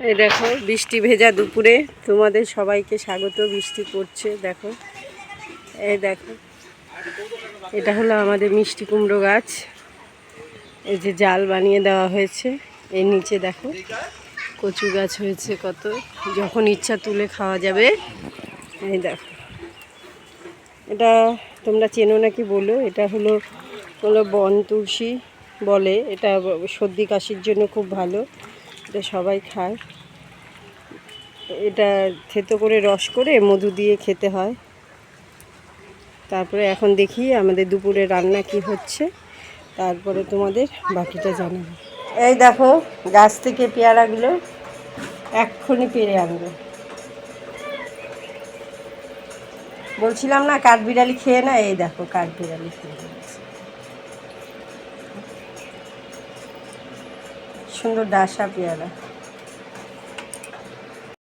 এই দেখো বৃষ্টি ভেজা দুপুরে তোমাদের সবাইকে স্বাগত। বৃষ্টি পড়ছে দেখো, এই দেখো এটা হলো আমাদের মিষ্টি কুমড়ো গাছ। এই যে জাল বানিয়ে দেওয়া হয়েছে, এর নিচে দেখো কচু গাছ হয়েছে কত, যখন ইচ্ছা তুলে খাওয়া যাবে। এই দেখো এটা তোমরা চেনো নাকি বলো, এটা হলো বন তুলসী বলে, এটা সর্দি কাশির জন্য খুব ভালো, এটা সবাই খায়। এটা থেতো করে রস করে মধু দিয়ে খেতে হয়। তারপরে এখন দেখি আমাদের দুপুরে রান্না কি হচ্ছে, তারপরে তোমাদের বাকিটা জানাবো। এই দেখো গাছ থেকে পেয়ারাগুলো এক্ষুনি পেরে আনবে। বলছিলাম না কাঠবিড়ালি খেয়ে না, এই দেখো কাঠবিড়ালি খেয়ে নিয়েছে। সুন্দর ডাসা পেয়ারা।